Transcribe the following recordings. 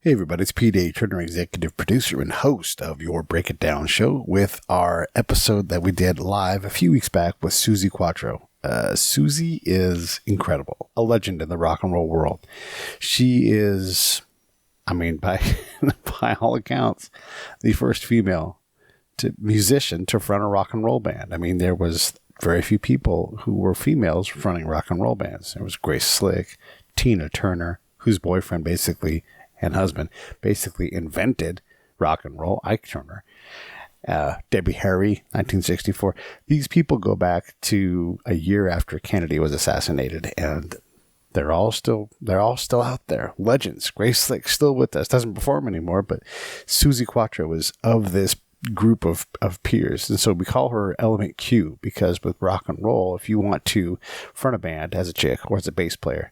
Hey everybody, it's Pete A. Turner, executive producer and host of your Break It Down show with our episode that we did live a few weeks back with Suzi Quatro. Suzi is incredible, a legend in the rock and roll world. She is, by all accounts, the first female musician to front a rock and roll band. There was very few people who were females fronting rock and roll bands. There was Grace Slick, Tina Turner, whose boyfriend and husband basically invented rock and roll, Ike Turner, Debbie Harry, 1964. These people go back to a year after Kennedy was assassinated, and they're all still out there. Legends. Grace Slick still with us, doesn't perform anymore, but Suzi Quatro is of this group of peers, and so we call her Element Q, because with rock and roll, if you want to front a band as a chick or as a bass player,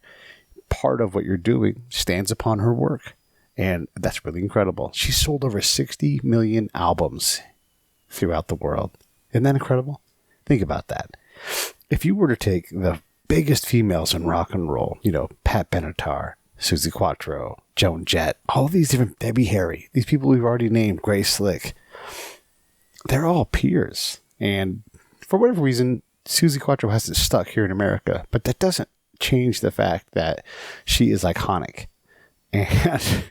part of what you're doing stands upon her work. And that's really incredible. She sold over 60 million albums throughout the world. Isn't that incredible? Think about that. If you were to take the biggest females in rock and roll, Pat Benatar, Suzi Quatro, Joan Jett, all these different, Debbie Harry, these people we've already named, Grace Slick, they're all peers. And for whatever reason, Suzi Quatro hasn't stuck here in America, but that doesn't change the fact that she is iconic. And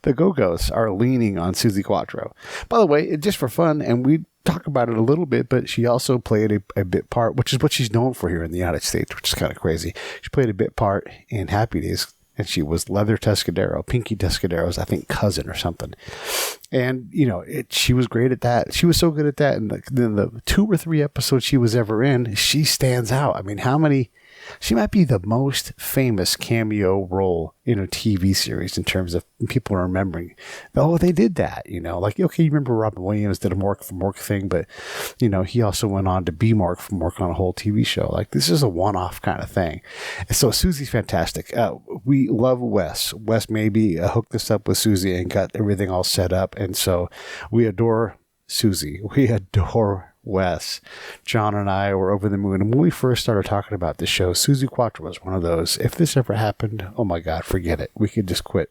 the Go-Go's are leaning on Suzi Quatro. By the way, just for fun, and we talk about it a little bit, but she also played a bit part, which is what she's known for here in the United States, which is kind of crazy. She played a bit part in Happy Days, and she was Leather Tuscadero, Pinky Tuscadero's, I think, cousin or something. And, she was great at that. She was so good at that. And the 2 or 3 episodes she was ever in, she stands out. how many... She might be the most famous cameo role in a TV series in terms of people remembering. Oh, they did that, you remember Robin Williams did a Mork from Mork thing, but, he also went on to be Mork from Mork on a whole TV show. This is a one-off kind of thing. So Suzi's fantastic. We love Wes. Wes maybe hooked us up with Suzi and got everything all set up. And so we adore Suzi. We adore Wes. John and I were over the moon. And when we first started talking about this show, Suzi Quatro was one of those. If this ever happened, oh my God, forget it. We could just quit.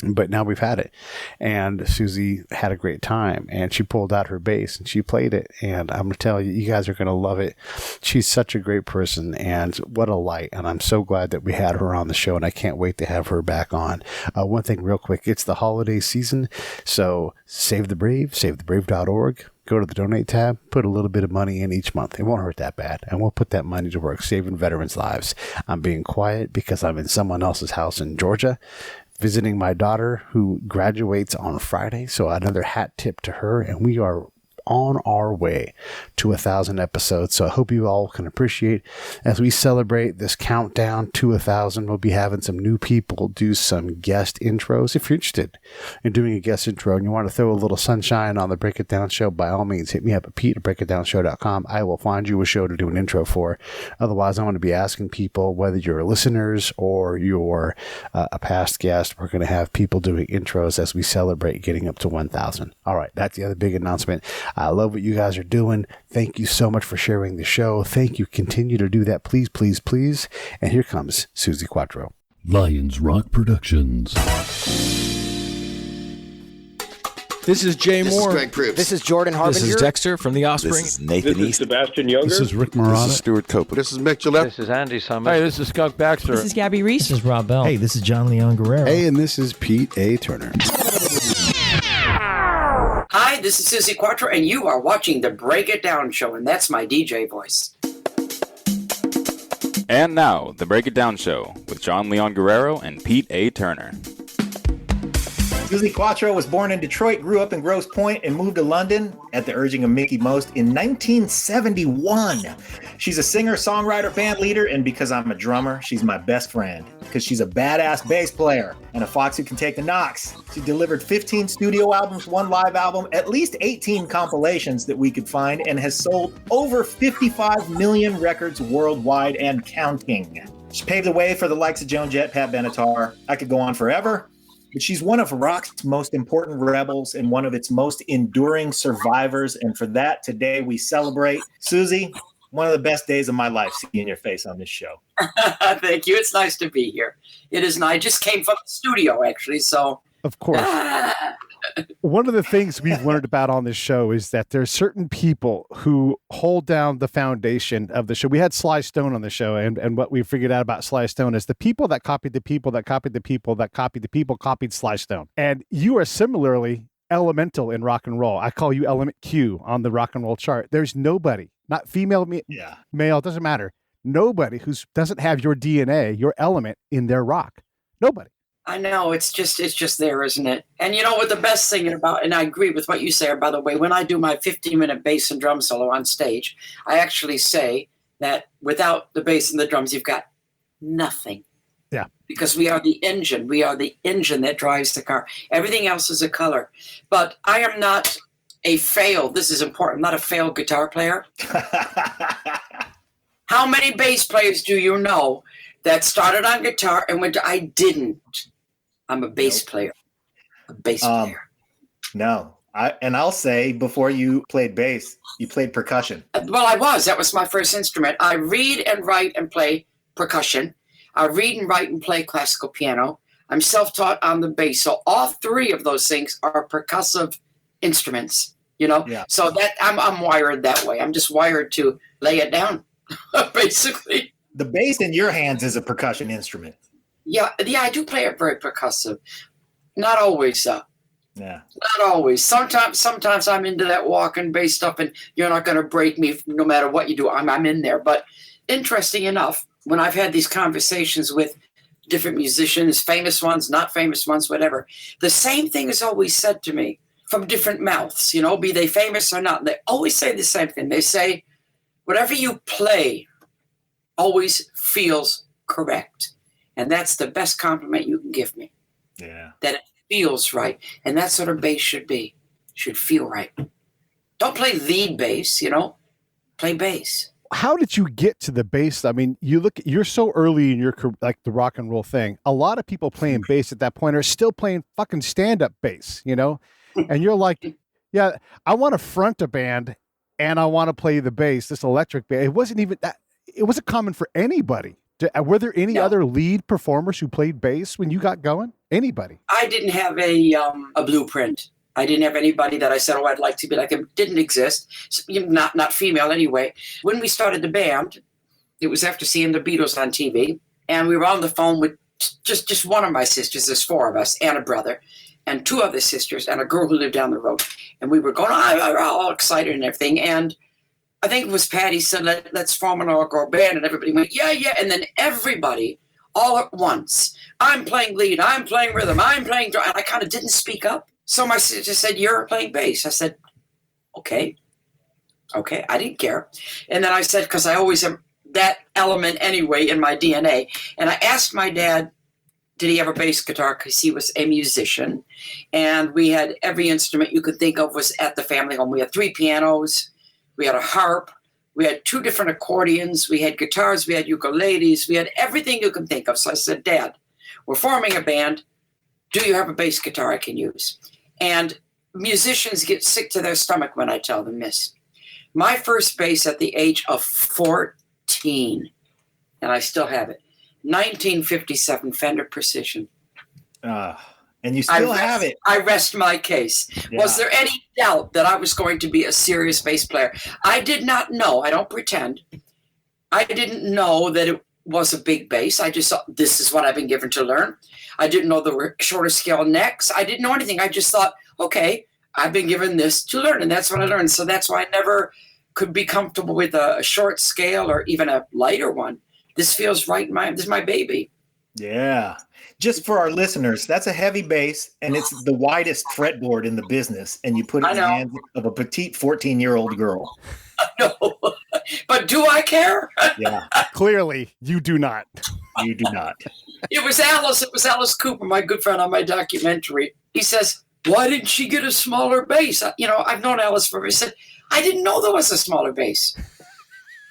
But now we've had it. And Suzi had a great time. And she pulled out her bass and she played it. And I'm going to tell you, you guys are going to love it. She's such a great person. And what a light. And I'm so glad that we had her on the show. And I can't wait to have her back on. One thing real quick. It's the holiday season. So Save the Brave, savethebrave.org. Go to the donate tab, put a little bit of money in each month. It won't hurt that bad. And we'll put that money to work saving veterans' lives. I'm being quiet because I'm in someone else's house in Georgia, visiting my daughter who graduates on Friday. So another hat tip to her. And we are on our way to 1,000 episodes. So I hope you all can appreciate as we celebrate this countdown to 1,000. We'll be having some new people do some guest intros. If you're interested in doing a guest intro and you want to throw a little sunshine on the Break It Down show, by all means, hit me up at pete@breakitdownshow.com. I will find you a show to do an intro for. Otherwise, I'm going to be asking people, whether you're listeners or you're a past guest, we're going to have people doing intros as we celebrate getting up to 1,000. All right, that's the other big announcement. I love what you guys are doing. Thank you so much for sharing the show. Thank you. Continue to do that. Please, please, please. And here comes Suzi Quatro. Lions Rock Productions. This is Jay Moore. This is Greg Proops. This is Jordan Harbinger. This is Dexter from The Offspring. This is Nathan This is East. Sebastian Younger. This is Rick Marotta. This is Stuart Copeland. This is Mick Gillette. This is Andy Summers. Hey, this is Skunk Baxter. This is Gabby Reese. This is Rob Bell. Hey, this is John Leon Guerrero. Hey, and this is Pete A. Turner. Hi, this is Suzi Quatro, and you are watching the Break It Down show, and that's my DJ voice. And now, the Break It Down show with John Leon Guerrero and Pete A. Turner. Suzi Quatro was born in Detroit, grew up in Grosse Pointe, and moved to London at the urging of Mickey Most in 1971. She's a singer, songwriter, band leader, and because I'm a drummer, she's my best friend. Because she's a badass bass player and a fox who can take the knocks. She delivered 15 studio albums, 1 live album, at least 18 compilations that we could find, and has sold over 55 million records worldwide and counting. She paved the way for the likes of Joan Jett, Pat Benatar. I could go on forever. But she's one of rock's most important rebels and one of its most enduring survivors. And for that, today we celebrate. Suzi, one of the best days of my life seeing your face on this show. Thank you. It's nice to be here. It is nice. I just came from the studio, actually. So, Of course. One of the things we've learned about on this show is that there's certain people who hold down the foundation of the show. We had Sly Stone on the show, and what we figured out about Sly Stone is the people that copied the people that copied the people that copied the people copied Sly Stone. And you are similarly elemental in rock and roll. I call you Element Q on the rock and roll chart. There's nobody, not female, male, it doesn't matter. Nobody who doesn't have your DNA, your element in their rock. Nobody. I know it's just there, isn't it? And you know what the best thing about, and I agree with what you say, by the way, when I do my 15-minute bass and drum solo on stage, I actually say that without the bass and the drums, you've got nothing. Yeah. Because we are the engine. We are the engine that drives the car. Everything else is a color. But I am not a failed, this is important, I'm not a failed guitar player. How many bass players do you know that started on guitar and went to, I didn't. I'm a bass player. A bass player. No. I'll say before you played bass, you played percussion. Well, I was. That was my first instrument. I read and write and play percussion. I read and write and play classical piano. I'm self-taught on the bass. So all three of those things are percussive instruments, you know? Yeah. So that I'm wired that way. I'm just wired to lay it down, basically. The bass in your hands is a percussion instrument. Yeah, I do play it very percussive. Not always, though. Yeah. Not always. Sometimes I'm into that walking bass stuff, and you're not going to break me no matter what you do. I'm in there. But interesting enough, when I've had these conversations with different musicians, famous ones, not famous ones, whatever, the same thing is always said to me from different mouths, you know, be they famous or not. They always say the same thing. They say, whatever you play always feels correct. And that's the best compliment you can give me. Yeah. That it feels right. And that's what a bass should be. Should feel right. Don't play lead bass, you know. Play bass. How did you get to the bass? I mean, you're so early in your career, like the rock and roll thing. A lot of people playing bass at that point are still playing fucking stand-up bass, you know? And you're like, yeah, I want to front a band and I want to play the bass, this electric bass. It wasn't even that. It wasn't common for anybody. Were there any other lead performers who played bass when you got going? Anybody? I didn't have a blueprint. I didn't have anybody that I said, oh, I'd like to be like him. Didn't exist. Not female anyway. When we started the band, it was after seeing the Beatles on TV, and we were on the phone with just one of my sisters. There's four of us, and a brother, and two other sisters, and a girl who lived down the road. And we were going, all excited and everything. And I think it was Patty said, let's form an all-girl band. And everybody went, yeah. And then everybody, all at once, I'm playing lead, I'm playing rhythm, I'm playing drum. And I kind of didn't speak up. So my sister said, you're playing bass. I said, okay. I didn't care. And then I said, because I always am that element anyway in my DNA. And I asked my dad, did he have a bass guitar? Because he was a musician. And we had every instrument you could think of was at the family home. We had 3 pianos. We had a harp. We had 2 different accordions. We had guitars. We had ukuleles. We had everything you can think of. So I said, Dad, we're forming a band. Do you have a bass guitar I can use? And musicians get sick to their stomach when I tell them this. My first bass at the age of 14, and I still have it, 1957 Fender Precision. And you still have it. I rest my case. Yeah. Was there any doubt that I was going to be a serious bass player? I did not know. I don't pretend. I didn't know that it was a big bass. I just thought, this is what I've been given to learn. I didn't know there were shorter scale necks. I didn't know anything. I just thought, okay, I've been given this to learn, and that's what I learned. So that's why I never could be comfortable with a short scale or even a lighter one. This feels right. This is my baby. Yeah. Just for our listeners, that's a heavy bass, and it's the widest fretboard in the business, and you put it in the hands of a petite 14-year-old girl. No, but do I care? Yeah. Clearly, you do not. You do not. It was Alice Cooper, my good friend on my documentary. He says, why didn't she get a smaller bass? You know, I've known Alice forever. He said, I didn't know there was a smaller bass.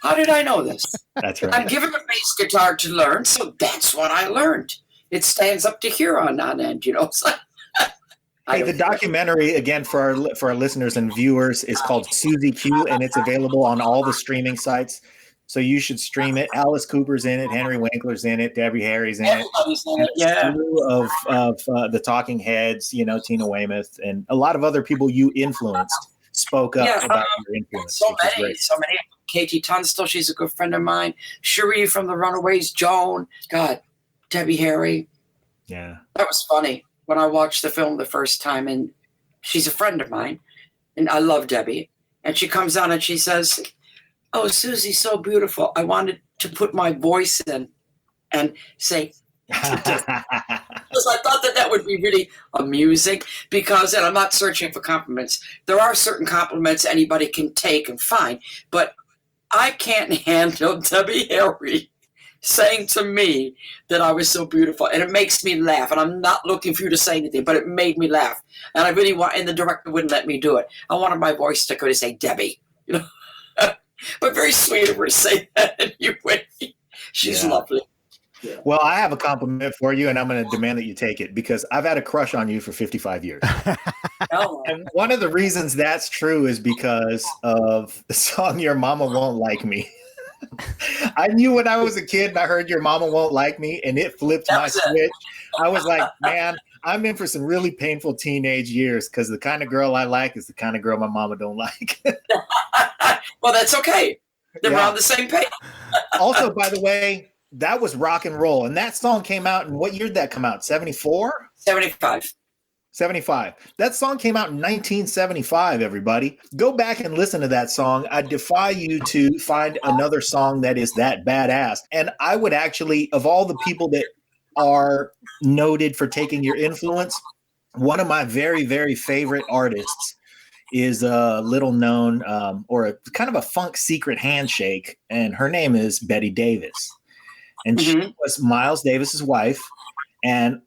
How did I know this? That's right. I'm given a bass guitar to learn, so that's what I learned. It stands up to here on end, you know. So Hey, the documentary, again, for our listeners and viewers, is called Suzi Q, and it's available on all the streaming sites. So you should stream it. Alice Cooper's in it. Henry Winkler's in it. Debbie Harry's in it. Yeah. Of the Talking Heads, Tina Weymouth, and a lot of other people you influenced spoke up about your influence. So many. Katie Tunstall, she's a good friend of mine. Cherie from the Runaways, Joan. God, Debbie Harry. Yeah. That was funny when I watched the film the first time, and she's a friend of mine, and I love Debbie. And she comes on and she says, "Oh, Susie's so beautiful. I wanted to put my voice in and say," because I thought that would be really amusing, because, and I'm not searching for compliments. There are certain compliments anybody can take and find, but I can't handle Debbie Harry saying to me that I was so beautiful, and it makes me laugh. And I'm not looking for you to say anything, but it made me laugh. And I really and the director wouldn't let me do it. I wanted my voice to go to say Debbie, but very sweet of her to say that anyway. She's lovely. Yeah. Well, I have a compliment for you, and I'm going to demand that you take it, because I've had a crush on you for 55 years. And one of the reasons that's true is because of the song Your Mama Won't Like Me. I knew when I was a kid and I heard Your Mama Won't Like Me, and it flipped my switch. I was like, man, I'm in for some really painful teenage years, because the kind of girl I like is the kind of girl my mama don't like. Well, that's okay. We're on the same page. Also, by the way, that was rock and roll. And that song came out in what year did that come out? 74? 75. 75. That song came out in 1975, everybody. Go back and listen to that song. I defy you to find another song that is that badass. And I would actually, of all the people that are noted for taking your influence, one of my very, very favorite artists is a little known or a kind of a funk secret handshake. And her name is Betty Davis. And she was Miles Davis's wife and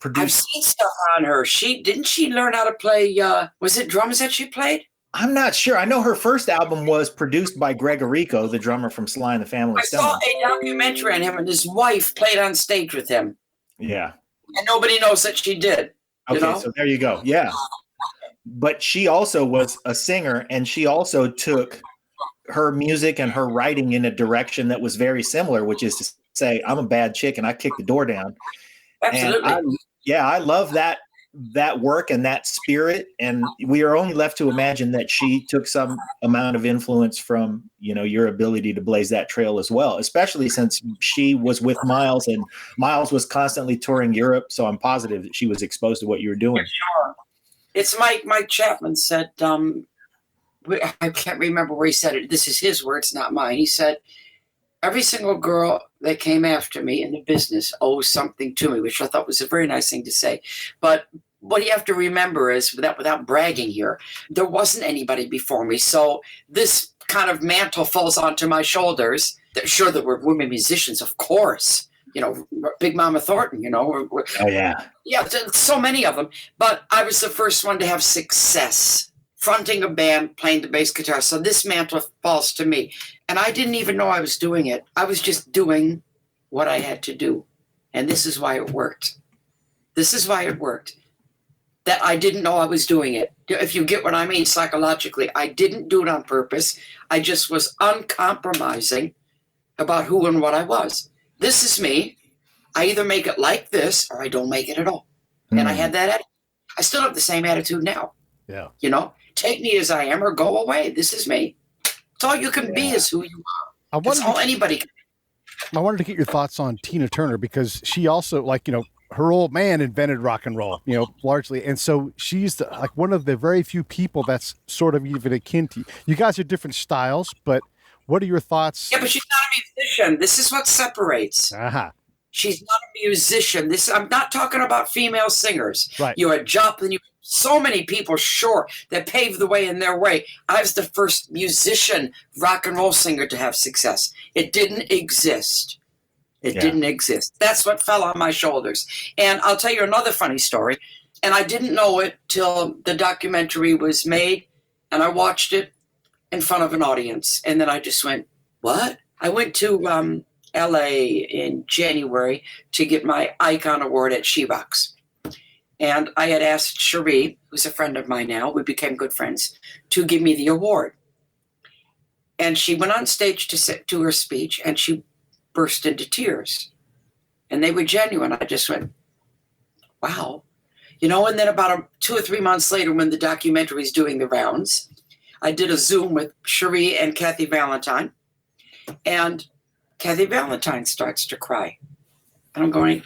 produced. I've seen stuff on her. Didn't she learn how to play? Was it drums that she played? I'm not sure. I know her first album was produced by Gregorico, the drummer from Sly and the Family Stone. I saw a documentary on him, and his wife played on stage with him. Yeah. And nobody knows that she did. Okay, so there you go. Yeah. But she also was a singer, and she also took her music and her writing in a direction that was very similar, which is to say, I'm a bad chick and I kick the door down. Absolutely. I love that work and that spirit. And we are only left to imagine that she took some amount of influence from, your ability to blaze that trail as well, especially since she was with Miles and Miles was constantly touring Europe. So I'm positive that she was exposed to what you were doing. Sure. It's Mike Chapman said, I can't remember where he said it. This is his words, not mine. He said, "Every single girl that came after me in the business owes something to me," which I thought was a very nice thing to say. But what you have to remember is, without bragging here, there wasn't anybody before me. So this kind of mantle falls onto my shoulders. Sure, there were women musicians, of course. Big Mama Thornton, Oh, yeah. Yeah, so many of them. But I was the first one to have success, fronting a band, playing the bass guitar. So this mantle falls to me. And I didn't even know I was doing it. I was just doing what I had to do. And this is why it worked. That I didn't know I was doing it. If you get what I mean psychologically, I didn't do it on purpose. I just was uncompromising about who and what I was. This is me. I either make it like this or I don't make it at all. And I had that attitude. I still have the same attitude now. Yeah. Take me as I am or go away. This is me. It's all you can be is who you are. That's all anybody can be. I wanted to get your thoughts on Tina Turner, because she also, her old man invented rock and roll, largely. And so she's one of the very few people that's sort of even akin to you. You guys are different styles, but what are your thoughts? Yeah, but she's not a musician. This is what separates. She's not a musician. I'm not talking about female singers. Right. You had Joplin, so many people, sure, that paved the way in their way. I was the first musician rock and roll singer to have success. It didn't exist. It didn't exist. That's what fell on my shoulders. And I'll tell you another funny story. And I didn't know it till the documentary was made, and I watched it in front of an audience. And then I just went, what? I went to LA in January to get my Icon Award at She Rocks. And I had asked Cherie, who's a friend of mine now, we became good friends, to give me the award. And she went on stage to do her speech, and she burst into tears. And they were genuine. I just went, wow. You know, and then about 2 or 3 months later, when the documentary is doing the rounds, I did a Zoom with Cherie and Kathy Valentine. And Kathy Valentine starts to cry. And I'm going...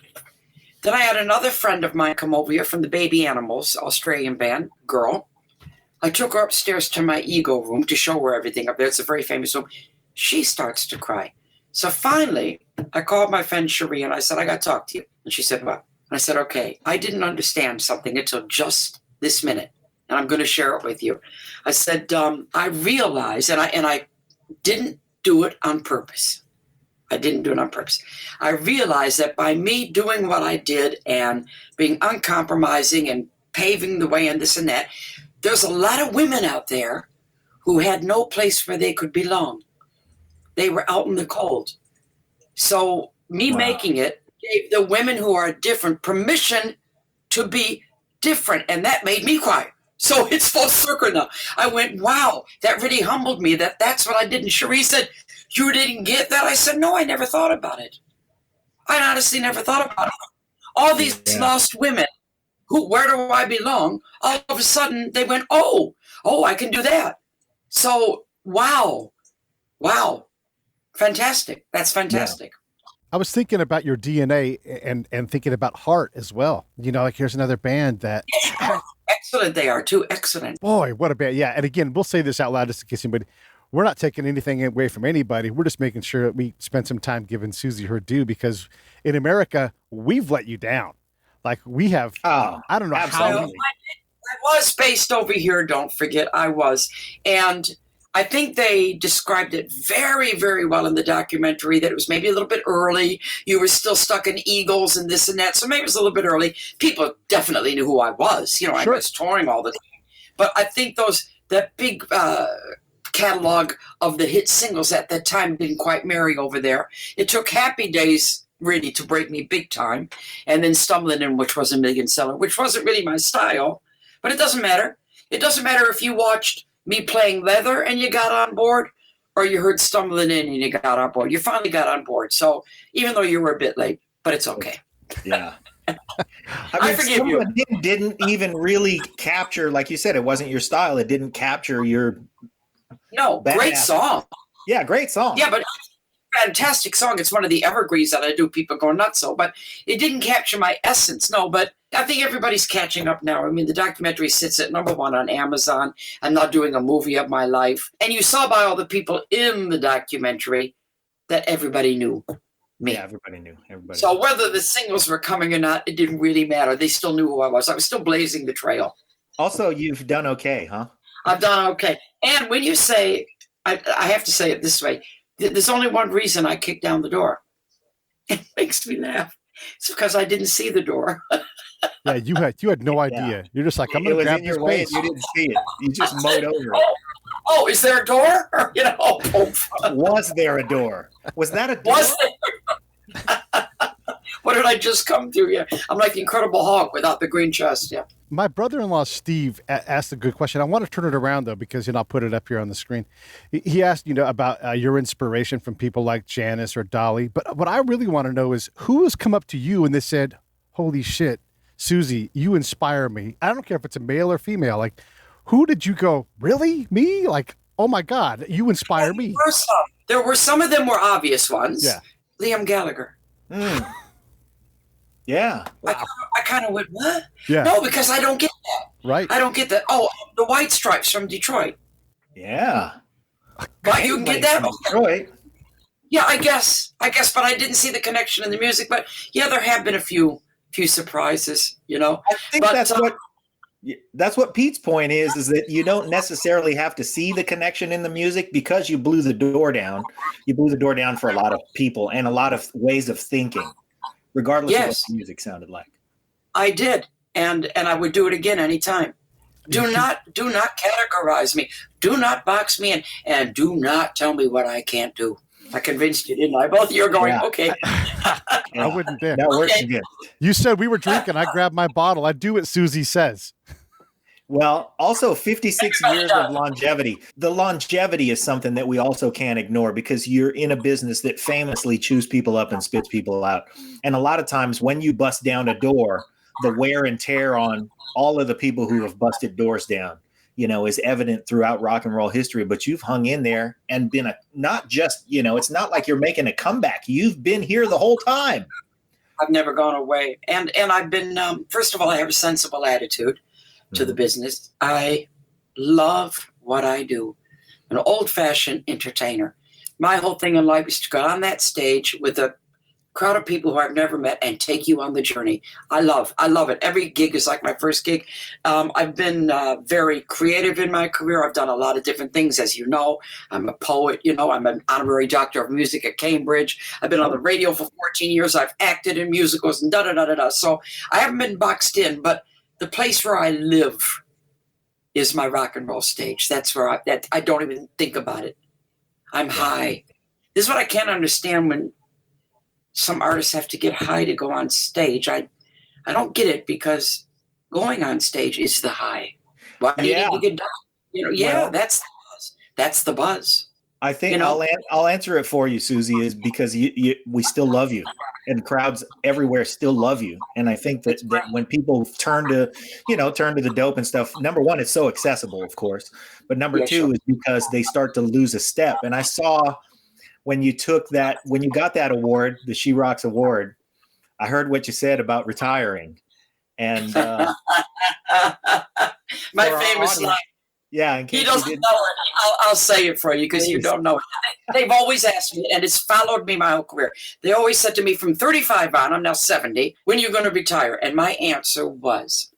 Then I had another friend of mine come over here from the Baby Animals, Australian band, girl. I took her upstairs to my ego room to show her everything up there. It's a very famous room. She starts to cry. So finally, I called my friend Cherie and I said, I got to talk to you. And she said, what? And I said, okay, I didn't understand something until just this minute. And I'm going to share it with you. I said, I realized, and I didn't do it on purpose. I didn't do it on purpose. I realized that by me doing what I did and being uncompromising and paving the way and this and that, there's a lot of women out there who had no place where they could belong. They were out in the cold. So me making it gave the women who are different permission to be different. And that made me cry. So it's full circle now. I went, wow, that really humbled me. That's what I did. And Cherie said, you didn't get that? I said, no, I never thought about it. I honestly never thought about it. All these lost women who, where do I belong? All of a sudden they went, oh, I can do that. So, wow. Fantastic. That's fantastic. Yeah. I was thinking about your DNA and thinking about Heart as well. You know, like here's another band that... Excellent they are too. Excellent. Boy, what a band. Yeah. And again, we'll say this out loud just in case anybody... We're not taking anything away from anybody. We're just making sure that we spend some time giving Suzi her due, because in America, we've let you down. Like we have, I don't know absolutely. how. I was based over here, don't forget, I was. And I think they described it very, very well in the documentary, that it was maybe a little bit early. You were still stuck in Eagles and this and that. So maybe it was a little bit early. People definitely knew who I was. You know, Sure. I was touring all the time. But I think that big catalog of the hit singles at that time didn't quite marry over there. It took Happy Days really to break me big time, and then Stumbling In, which was a million seller, which wasn't really my style, but it doesn't matter. It doesn't matter if you watched me playing Leather and you got on board, or you heard Stumbling In and you got on board. You finally got on board. So even though you were a bit late, but it's okay. Yeah. I forgive you. It didn't even really capture, like you said, it wasn't your style. It didn't capture your... No, great song. Yeah, great song. Yeah, but fantastic song. It's one of the evergreens that I do. People go nuts so, but it didn't capture my essence. No, but I think everybody's catching up now. I mean, the documentary sits at #1 on Amazon. I'm not doing a movie of my life. And you saw by all the people in the documentary that everybody knew me. Yeah, everybody knew. So whether the singles were coming or not, it didn't really matter. They still knew who I was. I was still blazing the trail. Also, you've done okay, huh? I've done okay. And when you say, I have to say it this way, there's only one reason I kicked down the door. It makes me laugh. It's because I didn't see the door. Yeah, you had no idea. Yeah. You're just like, I'm going to grab this way. space. You didn't see it. You just mowed over it. Oh, is there a door? Or, was there a door? Was that a door? Was there? What did I just come through? Yeah, I'm like the Incredible Hulk without the green chest. Yeah. My brother-in-law, Steve, asked a good question. I want to turn it around, though, because, I'll put it up here on the screen. He asked, about your inspiration from people like Janis or Dolly. But what I really want to know is who has come up to you and they said, holy shit, Suzi, you inspire me. I don't care if it's a male or female. Like, who did you go, really? Me? Like, oh, my God, you inspire me. There were some of them were obvious ones. Yeah. Liam Gallagher. Mm. Yeah. Wow. I kind of went, what? Yeah. No, because I don't get that. Right. I don't get that. Oh, the White Stripes from Detroit. Yeah. But you can get that? Detroit. Yeah, I guess, but I didn't see the connection in the music. But yeah, there have been a few surprises, I think that's what Pete's point is that you don't necessarily have to see the connection in the music because you blew the door down. You blew the door down for a lot of people and a lot of ways of thinking, regardless of what the music sounded like. I did, and I would do it again anytime. Do not categorize me. Do not box me in, and do not tell me what I can't do. I convinced you, didn't I? Both of you are going, Yeah. okay. I wouldn't dare. That works Okay. again. You said we were drinking. I grabbed my bottle. I do what Susie says. Well, also 56 years of longevity. The longevity is something that we also can't ignore because you're in a business that famously chews people up and spits people out. And a lot of times when you bust down a door, the wear and tear on all of the people who have busted doors down, is evident throughout rock and roll history. But you've hung in there and been not just, it's not like you're making a comeback. You've been here the whole time. I've never gone away. And I've been, first of all, I have a sensible attitude to the business. I love what I do. An old-fashioned entertainer. My whole thing in life is to go on that stage with a crowd of people who I've never met and take you on the journey. I love it. Every gig is like my first gig. I've been very creative in my career. I've done a lot of different things, as you know. I'm a poet, I'm an honorary doctor of music at Cambridge. I've been on the radio for 14 years. I've acted in musicals and da-da-da-da-da. So I haven't been boxed in, but the place where I live is my rock and roll stage. That's where I don't even think about it. I'm high. This is what I can't understand when some artists have to get high to go on stage. I don't get it because going on stage is the high. Why do you need to get down? Well, that's the buzz. That's the buzz. I think I'll answer it for you, Susie, is because we still love you, and crowds everywhere still love you. And I think that when people turn to the dope and stuff, number one, it's so accessible, of course, but number two is because they start to lose a step. And I saw when you got that award, the She Rocks Award, I heard what you said about retiring, and my famous line. Yeah, he doesn't know it. I'll say it for you because you don't know it. They've always asked me, and it's followed me my whole career. They always said to me from 35 on, I'm now 70, when are you going to retire? And my answer was,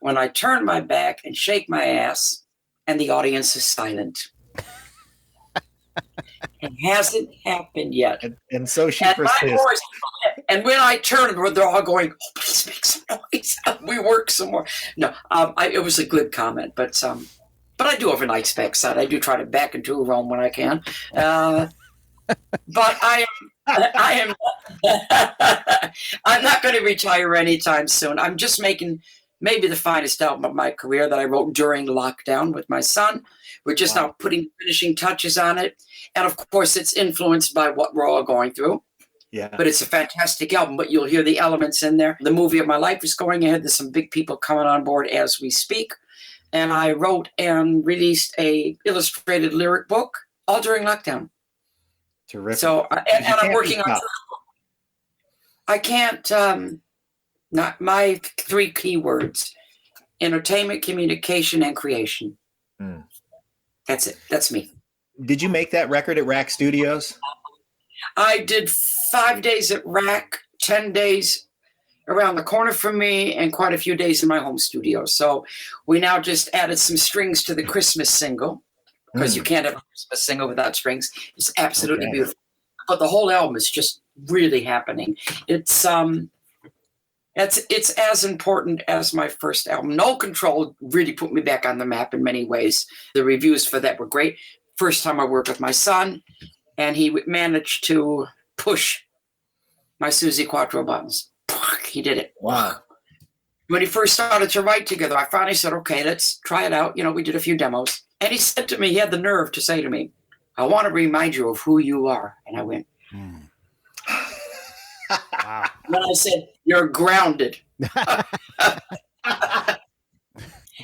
when I turn my back and shake my ass and the audience is silent. It hasn't happened yet. And so she persists. And when I turn, they're all going, oh, please make some noise. We work some more. No, it was a good comment, but I do have a nice backside. I do try to back into a room when I can. But I am I'm not going to retire anytime soon. I'm just making maybe the finest album of my career that I wrote during lockdown with my son. We're just now putting finishing touches on it. And of course, it's influenced by what we're all going through. Yeah. But it's a fantastic album, but you'll hear the elements in there. The movie of my life is going ahead. There's some big people coming on board as we speak. And I wrote and released a illustrated lyric book all during lockdown. Terrific. So, and I'm working on. I can't. Not my three keywords: entertainment, communication, and creation. That's it. That's me. Did you make that record at Rack Studios? I did 5 days at Rack, 10 days around the corner from me, and quite a few days in my home studio. So we now just added some strings to the Christmas single, because you can't have a Christmas single without strings. It's absolutely beautiful. But the whole album is just really happening. It's as important as my first album. No Control really put me back on the map in many ways. The reviews for that were great. First time I worked with my son, and he managed to push my Suzi Quatro buttons. He did it. Wow. When he first started to write together, I finally said, okay, let's try it out. We did a few demos. And he said to me, he had the nerve to say to me, I want to remind you of who you are. And I went, Wow. Then I said, you're grounded.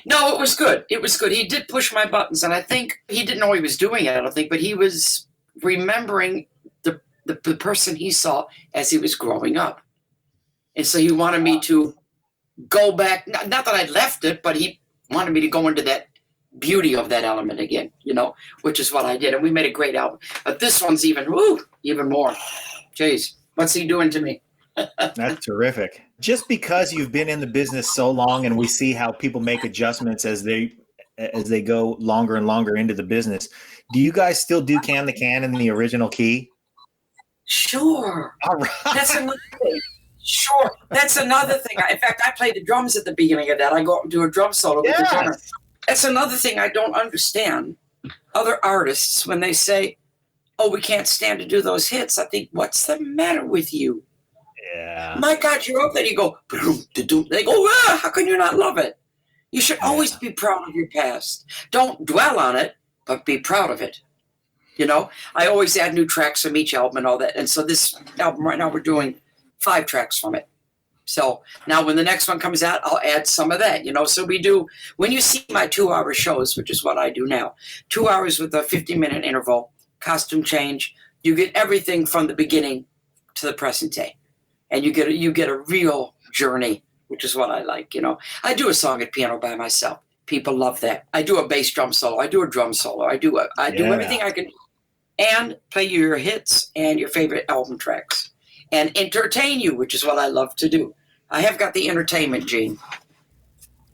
No, it was good. It was good. He did push my buttons, and I think he didn't know he was doing it, I don't think, but he was remembering the person he saw as he was growing up. And so he wanted me to go back, not that I left it, but he wanted me to go into that beauty of that element again, which is what I did. And we made a great album. But this one's even more. Jeez, what's he doing to me? That's terrific. Just because you've been in the business so long and we see how people make adjustments as they go longer and longer into the business, do you guys still do Can the Can in the original key? Sure. All right. That's another thing. Sure. That's another thing. In fact, I play the drums at the beginning of that. I go up and do a drum solo with the drummer. That's another thing I don't understand. Other artists, when they say, oh, we can't stand to do those hits. I think, what's the matter with you? Yeah. My God, you're up there. You go, they go, ah, how can you not love it? You should always be proud of your past. Don't dwell on it, but be proud of it. You know, I always add new tracks from each album and all that. And so this album right now, we're doing 5 tracks from it. So now when the next one comes out, I'll add some of that, you know. So we do, when you see my 2-hour shows, which is what I do now, 2 hours with a 50-minute interval, costume change, you get everything from the beginning to the present day. And you get a real journey, which is what I like, you know. I do a song at piano by myself. People love that. I do a bass drum solo. I do a drum solo. I do everything I can do. And play your hits and your favorite album tracks. And entertain you, which is what I love to do. I have got the entertainment gene.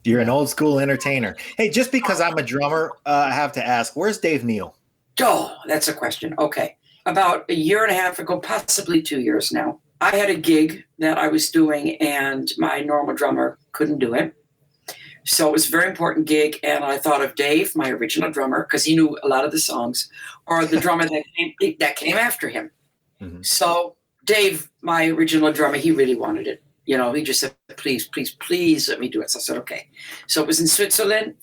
You're an old school entertainer. Hey, just because I'm a drummer, I have to ask, where's Dave Neal? Oh, that's a question. Okay. About a year and a half ago, possibly 2 years now, I had a gig that I was doing and my normal drummer couldn't do it. So it was a very important gig. And I thought of Dave, my original drummer, because he knew a lot of the songs, or the drummer that came after him. Mm-hmm. So Dave, my original drummer, he really wanted it. You know, he just said, please, please, please let me do it. So I said, okay. So it was in Switzerland.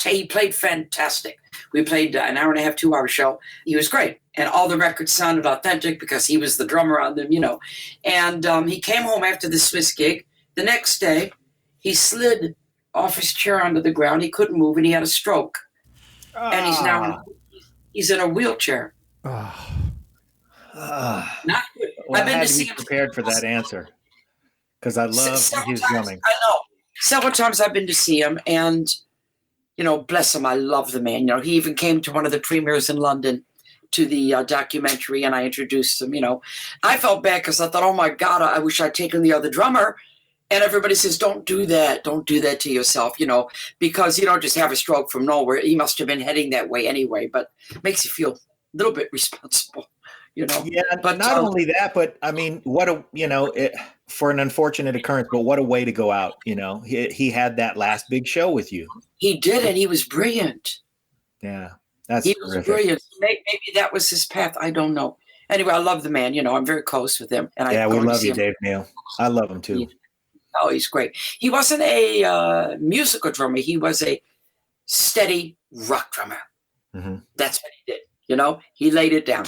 He played fantastic. We played an hour and a half, 2-hour show. He was great. And all the records sounded authentic because he was the drummer on them, you know. And he came home after the Swiss gig. The next day, he slid off his chair onto the ground. He couldn't move and he had a stroke. And he's in a wheelchair. Not good. Well, I've been to see him prepared for that answer. Because I love his drumming. I know. Several times I've been to see him, and, you know, bless him, I love the man. You know, he even came to one of the premieres in London to the documentary, and I introduced him, you know. I felt bad because I thought, oh, my God, I wish I'd taken the other drummer. And everybody says, don't do that. Don't do that to yourself, you know, because you don't just have a stroke from nowhere. He must have been heading that way anyway, but it makes you feel a little bit responsible. You know? Yeah, but not only that, but I mean, for an unfortunate occurrence, but what a way to go out. You know, he had that last big show with you. He did, and he was brilliant. Yeah, that's he terrific. Was brilliant. Maybe that was his path. I don't know. Anyway, I love the man. You know, I'm very close with him. And we love you, Dave Neal. I love him too. Oh, he's great. He wasn't a musical drummer. He was a steady rock drummer. Mm-hmm. That's what he did. You know, he laid it down.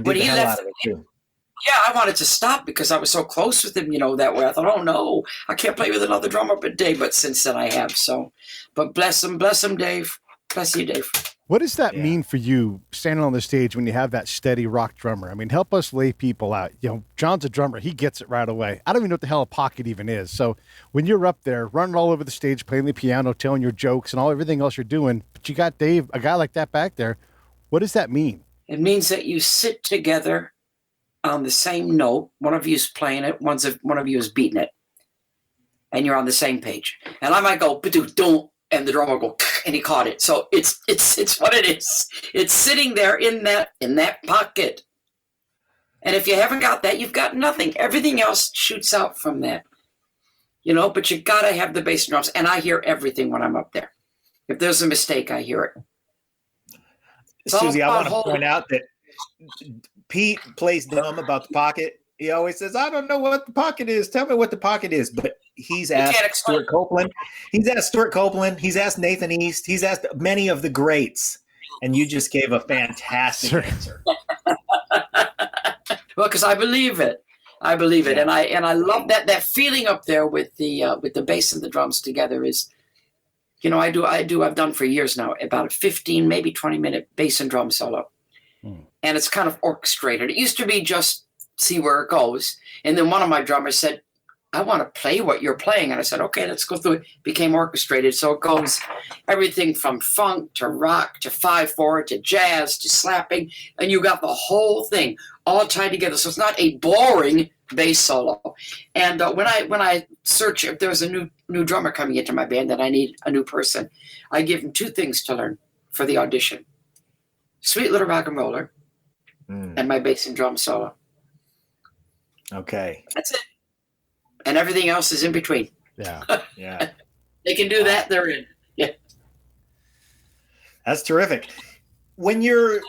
When he left, I wanted to stop because I was so close with him, you know, that way. I thought, oh, no, I can't play with another drummer but Dave. But since then I have. So, but bless him, Dave. Bless you, Dave. What does that mean for you standing on the stage when you have that steady rock drummer? I mean, help us lay people out. You know, John's a drummer. He gets it right away. I don't even know what the hell a pocket even is. So when you're up there running all over the stage, playing the piano, telling your jokes and everything else you're doing, but you got Dave, a guy like that back there, what does that mean? It means that you sit together on the same note. One of you is playing it. One of you is beating it. And you're on the same page. And I might go, don't, and the drummer will go, and he caught it. So it's what it is. It's sitting there in that pocket. And if you haven't got that, you've got nothing. Everything else shoots out from that. You know, but you got to have the bass and drums. And I hear everything when I'm up there. If there's a mistake, I hear it. Suzi, I want to point out that Pete plays dumb about the pocket. He always says, I don't know what the pocket is. Tell me what the pocket is. But he's asked Stuart Copeland. He's asked Stuart Copeland. He's asked Nathan East. He's asked many of the greats. And you just gave a fantastic answer. Well, because I believe it. I believe it. And I love that feeling up there with the bass and the drums together is, you know, I've done for years now, about a 15, maybe 20-minute bass and drum solo. And it's kind of orchestrated. It used to be just see where it goes. And then one of my drummers said, I want to play what you're playing. And I said, okay, let's go through it. It became orchestrated. So it goes everything from funk to rock to 5/4 to jazz to slapping. And you got the whole thing all tied together. So it's not a boring bass solo. And when I search if there's a new drummer coming into my band that I need a new person, I give them 2 things to learn for the audition. Sweet Little Rock and Roller and my bass and drum solo. Okay. That's it. And everything else is in between. Yeah. Yeah. They can do that, they're in. Yeah. That's terrific. When you're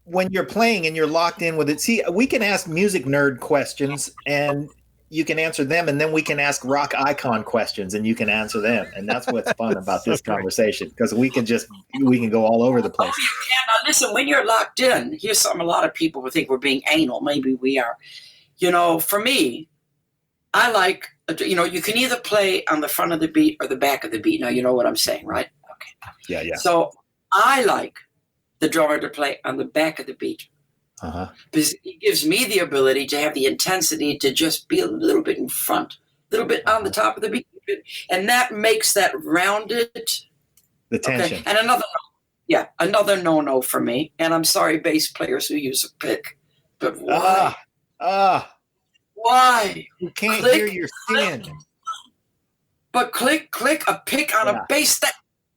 when you're playing and you're locked in with it, see, we can ask music nerd questions and you can answer them, and then we can ask rock icon questions and you can answer them. And that's what's fun about this conversation, because we can go all over the place. Now, listen, when you're locked in, here's something a lot of people would think we're being anal. Maybe we are. You know, for me, I like, you know, you can either play on the front of the beat or the back of the beat. Now, you know what I'm saying, right? Okay. Yeah. So I like the drummer to play on the back of the beat. Because it gives me the ability to have the intensity to just be a little bit in front, a little bit on the top of the beat. And that makes that rounded. The tension. Okay. And another no-no for me. And I'm sorry, bass players who use a pick. But why? Why? You can't hear your skin. But click a pick on a bass.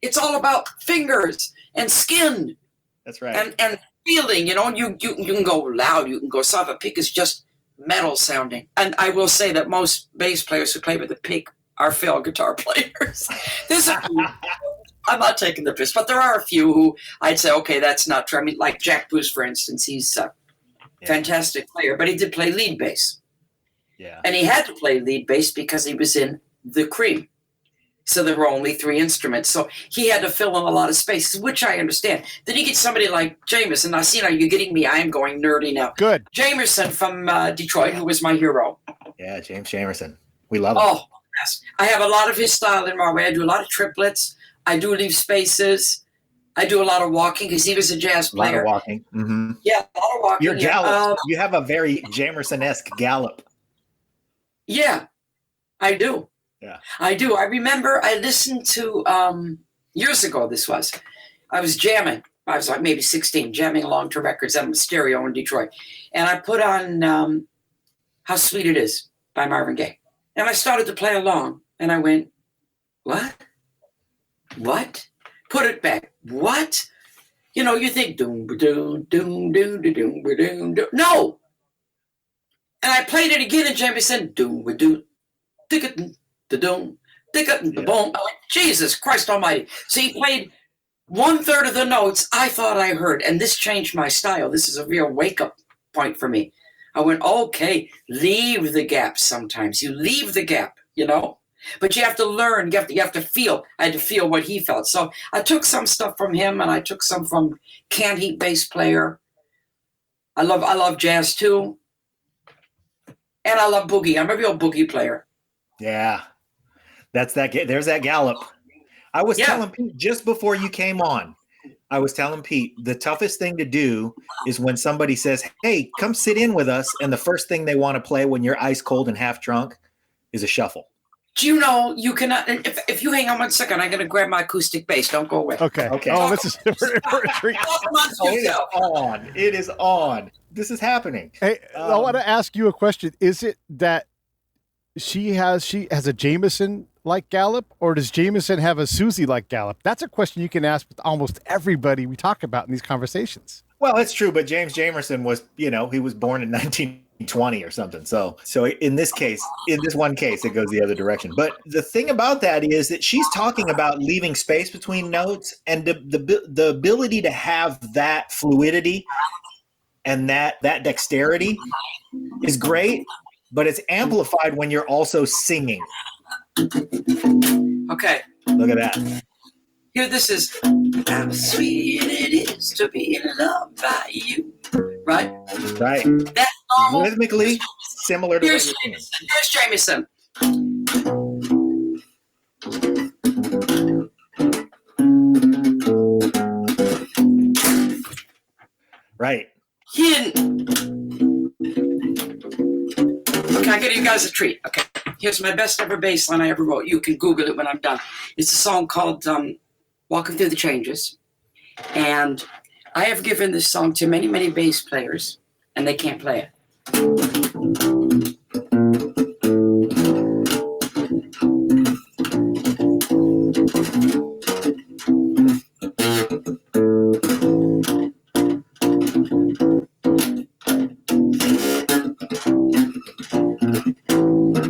It's all about fingers and skin. That's right. And feeling, you know, you can go loud, you can go soft. A pick is just metal sounding. And I will say that most bass players who play with a pick are failed guitar players. There's a few. I'm not taking the piss, but there are a few who I'd say, okay, that's not true. I mean, like Jack Bruce, for instance, he's a fantastic player, but he did play lead bass. Yeah. And he had to play lead bass because he was in the Cream. So there were only 3 instruments. So he had to fill in a lot of spaces, which I understand. Then you get somebody like Jamerson. Now, see, now you're getting me. I am going nerdy now. Good. Jamerson from Detroit, who was my hero. Yeah, James Jamerson. We love him. Oh, yes. I have a lot of his style in my way. I do a lot of triplets. I do leave spaces. I do a lot of walking because he was a jazz player. A lot of walking. Mm-hmm. Yeah, a lot of walking. Your gallop. You have a very Jamerson-esque gallop. Yeah, I do. Yeah, I do. I remember I listened to, years ago I was jamming. I was like maybe 16, jamming along to records on stereo in Detroit. And I put on How Sweet It Is by Marvin Gaye. And I started to play along. And I went, what? What? Put it back. What? You know, you think, doom, doom, doom, doom, doom, doom, doom. No! And I played it again, and Jamie said, doom, doom, ticket, the doom, ticket, the boom. Jesus Christ Almighty! So he played 1/3 of the notes I thought I heard, and this changed my style. This is a real wake-up point for me. I went, okay, leave the gap. Sometimes you leave the gap, you know, but you have to learn. You have to feel. I had to feel what he felt. So I took some stuff from him, and I took some from Canned Heat bass player. I love jazz too. And I love boogie. I'm a real boogie player. Yeah. There's that gallop. I was telling Pete just before you came on, the toughest thing to do is when somebody says, hey, come sit in with us. And the first thing they want to play when you're ice cold and half drunk is a shuffle. Do you know you cannot, if you hang on 1 second, I'm going to grab my acoustic bass. Don't go away. Okay. Oh, this is we're a treat. It is on. This is happening. Hey, I want to ask you a question. Is it that she has a Jamerson like gallop, or does Jamerson have a Suzi like gallop? That's a question you can ask with almost everybody we talk about in these conversations. Well, it's true, but James Jamerson was, he was born in 1920 or something. So in this one case, it goes the other direction. But the thing about that is that she's talking about leaving space between notes, and the ability to have that fluidity and that dexterity is great, but it's amplified when you're also singing. Okay. Look at that. Here, this is how sweet it is to be loved by you. Right? Right. That's almost rhythmically similar to what you're saying. Here's Jamerson. Right. He didn't. Okay, I give you guys a treat. Okay. Here's my best ever bass line I ever wrote. You can Google it when I'm done. It's a song called Walking Through the Changes. And I have given this song to many, many bass players, and they can't play it.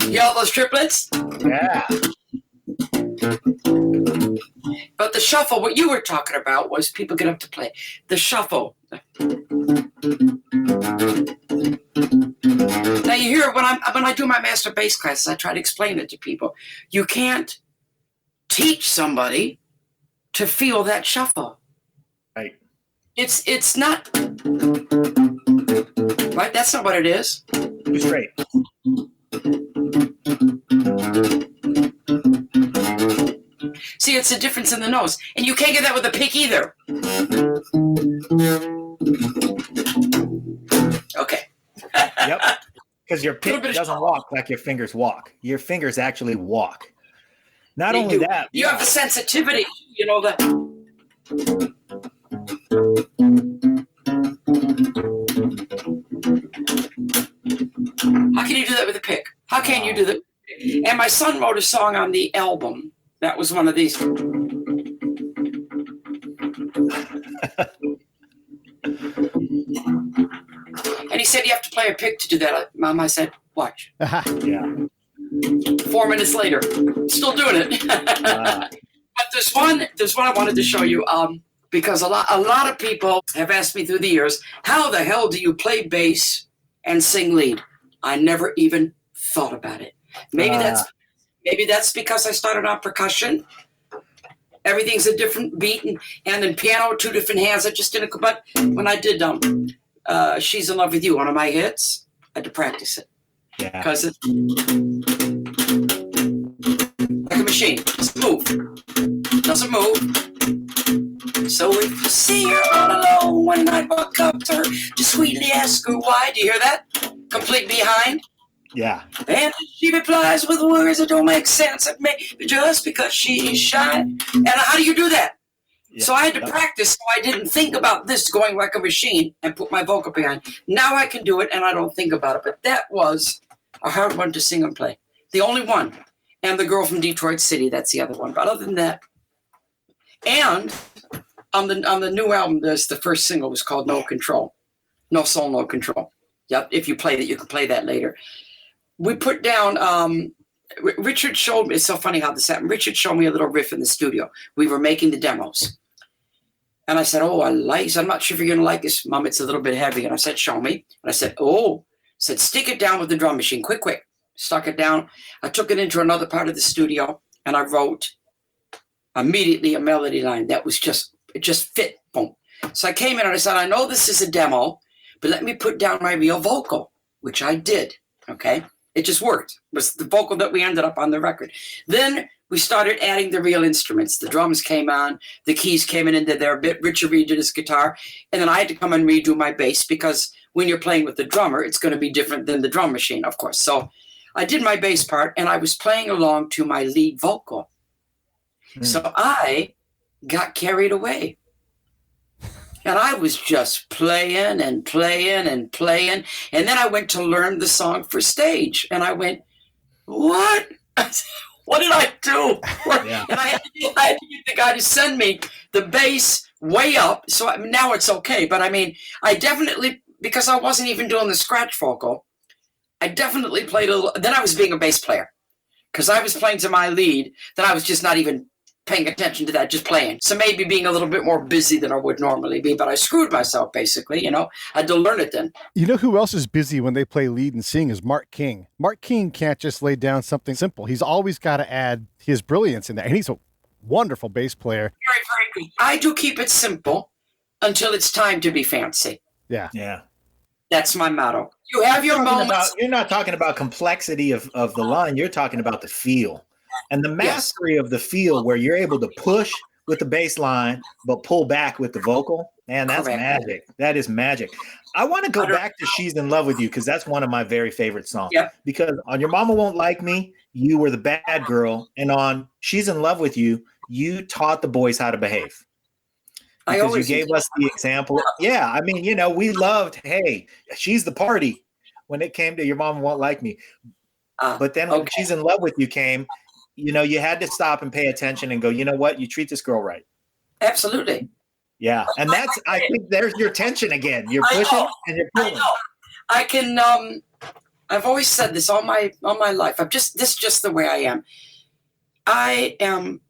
You all those triplets? Yeah. But the shuffle, what you were talking about was people get up to play. The shuffle. Now you hear when I do my master bass classes, I try to explain it to people. You can't teach somebody to feel that shuffle. Right. It's not right. That's not what it is. Too straight. See, it's a difference in the nose, and you can't get that with a pick either. Okay. Yep. Because your pick doesn't walk like your fingers walk. Your fingers actually walk. Not They only do. that, You have a sensitivity, that. How can you do that with a pick? How can you do that? And my son wrote a song on the album. That was one of these. And he said, you have to play a pick to do that. Mom, I said, watch. yeah. 4 minutes later, still doing it. But there's one I wanted to show you because a lot of people have asked me through the years, how the hell do you play bass and sing lead? I never even thought about it. Maybe that's because I started on percussion. Everything's a different beat, and then piano, 2 different hands. I just didn't. But when I did "She's in Love with You," one of my hits, I had to practice it because it's like a machine. Doesn't move. So if you see her all alone one night, walk up to her, just sweetly ask her why. Do you hear that? Complete behind. Yeah. And she replies with words that don't make sense. It may be just because she's shy. And how do you do that? Yeah. So I had to practice so I didn't think about this going like a machine and put my vocal behind. Now I can do it and I don't think about it. But that was a hard one to sing and play. The only one. And The Girl from Detroit City, that's the other one. But other than that, and on the new album, there's the first single was called No Control. No Soul, No Control. Yep, if you play that, you can play that later. We put down, Richard showed me, it's so funny how this happened. Richard showed me a little riff in the studio. We were making the demos. And I said, I'm not sure if you're going to like this, Mom. It's a little bit heavy. And I said, show me. And I said, stick it down with the drum machine. Quick. Stuck it down. I took it into another part of the studio and I wrote immediately a melody line that was it just fit. Boom. So I came in and I said, I know this is a demo, but let me put down my real vocal, which I did. Okay. It just worked. It was the vocal that we ended up on the record. Then we started adding the real instruments. The drums came on, the keys came into there a bit. Richard redid his guitar. And then I had to come and redo my bass because when you're playing with the drummer, it's going to be different than the drum machine, of course. So I did my bass part and I was playing along to my lead vocal. So I got carried away. And I was just playing and playing and playing. And then I went to learn the song for stage. And I went, what? What did I do? Yeah. And I had to get the guy to send me the bass way up. So now it's okay. But I mean, I definitely, because I wasn't even doing the scratch vocal, I definitely played a little. Then I was being a bass player. Because I was playing to my lead. Then I was just not even paying attention to that, just playing. So maybe being a little bit more busy than I would normally be, but I screwed myself basically, I had to learn it then. You know who else is busy when they play lead and sing is Mark King. Mark King can't just lay down something simple. He's always got to add his brilliance in there. And he's a wonderful bass player. Very, very good. I do keep it simple until it's time to be fancy. Yeah. Yeah. That's my motto. You have your moments. You're not talking about complexity of the line. You're talking about the feel. And the mastery of the feel where you're able to push with the bass line, but pull back with the vocal. Man, that's magic. That is magic. I want to go back to She's in Love with You because that's one of my very favorite songs. Yep. Because on Your Mama Won't Like Me, you were the bad girl. And on She's in Love with You, you taught the boys how to behave. Because you gave us the example. Yeah, I mean, we loved, hey, she's the party when it came to Your Mama Won't Like Me. But then when She's in Love with You came, you had to stop and pay attention and go, you know what? You treat this girl right. Absolutely. Yeah. And I think there's your tension again. You're pushing and you're pulling. I can, I've always said this all my life. This is just the way I am. I am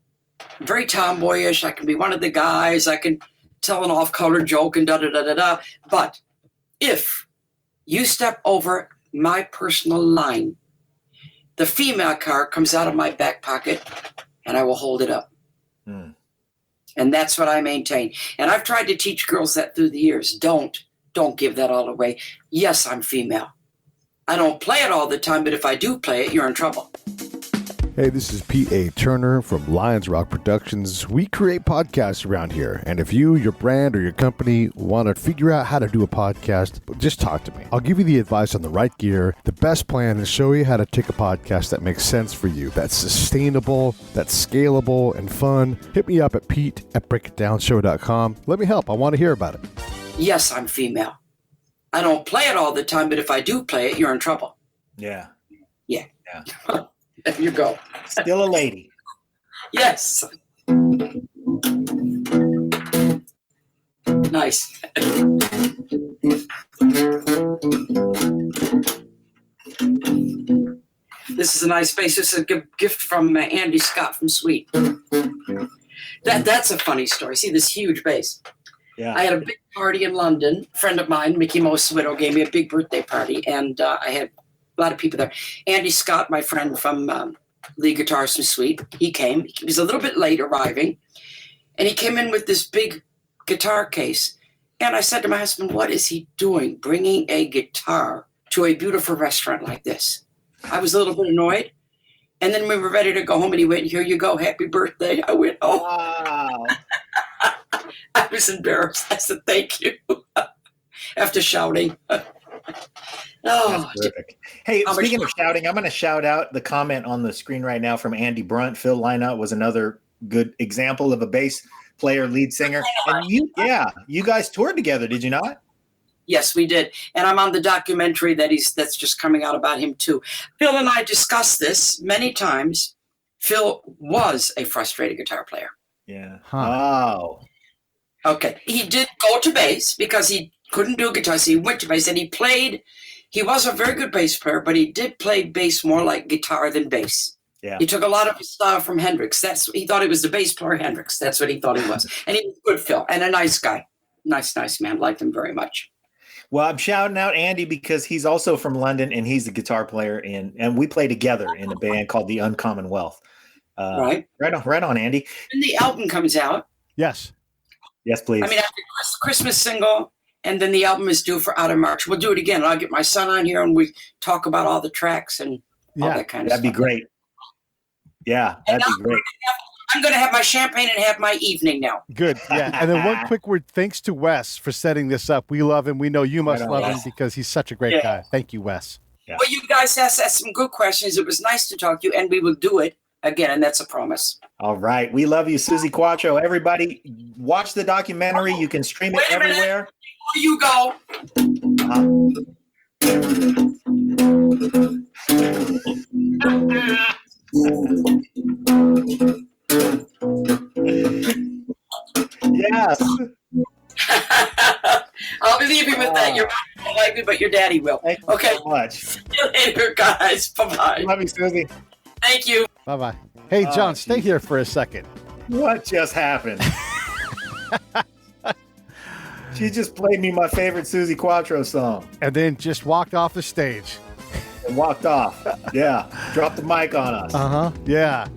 very tomboyish. I can be one of the guys. I can tell an off-color joke and da-da-da-da-da. But if you step over my personal line, the female card comes out of my back pocket and I will hold it up. And that's what I maintain. And I've tried to teach girls that through the years. Don't give that all away. Yes, I'm female. I don't play it all the time, but if I do play it, you're in trouble. Hey, this is Pete A. Turner from Lions Rock Productions. We create podcasts around here. And if you, your brand, or your company want to figure out how to do a podcast, just talk to me. I'll give you the advice on the right gear, the best plan, and show you how to take a podcast that makes sense for you, that's sustainable, that's scalable, and fun. Hit me up at pete@breakitdownshow.com. Let me help. I want to hear about it. Yes, I'm female. I don't play it all the time, but if I do play it, you're in trouble. Yeah. Yeah. There you go. Still a lady. Yes. Nice. This is a nice space. This is a gift from Andy Scott from Sweet. That's a funny story. See this huge bass. Yeah. I had a big party in London. A friend of mine, Mickey Most's widow, gave me a big birthday party, and I had a lot of people there. Andy Scott, my friend from lead guitarist from Sweet, he came. He was a little bit late arriving, and he came in with this big guitar case. And I said to my husband, what is he doing, bringing a guitar to a beautiful restaurant like this? I was a little bit annoyed. And then we were ready to go home, and he went, here you go, happy birthday. I went, oh. Wow. I was embarrassed. I said, thank you. After shouting. That's terrific. Hey, speaking of shouting, I'm going to shout out the comment on the screen right now from Andy Brunt. Phil Lynott was another good example of a bass player, lead singer. And you guys toured together, did you not? Yes, we did. And I'm on the documentary that's just coming out about him too. Phil and I discussed this many times. Phil was a frustrated guitar player. Yeah. Huh. Wow. Okay. He did go to bass because he couldn't do guitar, so he went to bass, and he was a very good bass player, but he did play bass more like guitar than bass. Yeah. He took a lot of his style from Hendrix. He thought he was the bass player Hendrix. That's what he thought he was. And he was a good Phil and a nice guy. Nice man. Liked him very much. Well, I'm shouting out Andy because he's also from London, and he's a guitar player, and we play together in a band called the Uncommon Wealth. Right on, Andy. When the album comes out. Yes, please. I mean, after Christmas single, and then the album is due for out of March. We'll do it again. I'll get my son on here, and we talk about all the tracks and all that kind of stuff. That'd be great. Yeah, that'd be great. I'm going to have my champagne and have my evening now. good. Yeah, and then one quick word. Thanks to Wes for setting this up. We love him. We know you must love him because he's such a great guy. Thank you, Wes. Yeah. Well, you guys asked some good questions. It was nice to talk to you, and we will do it again, and that's a promise. All right. We love you, Suzi Quatro. Everybody, watch the documentary. You can stream it everywhere. Before you go. Yes. I'll believe you with that. Your mom won't like me, but your daddy will. Thank you so much. See you later, guys. Bye-bye. Love you, Suzi. Thank you. Bye-bye. Hey, John, stay here for a second. What just happened? She just played me my favorite Suzi Quatro song. And then just walked off the stage. And walked off. Yeah. Dropped the mic on us. Uh-huh. Yeah.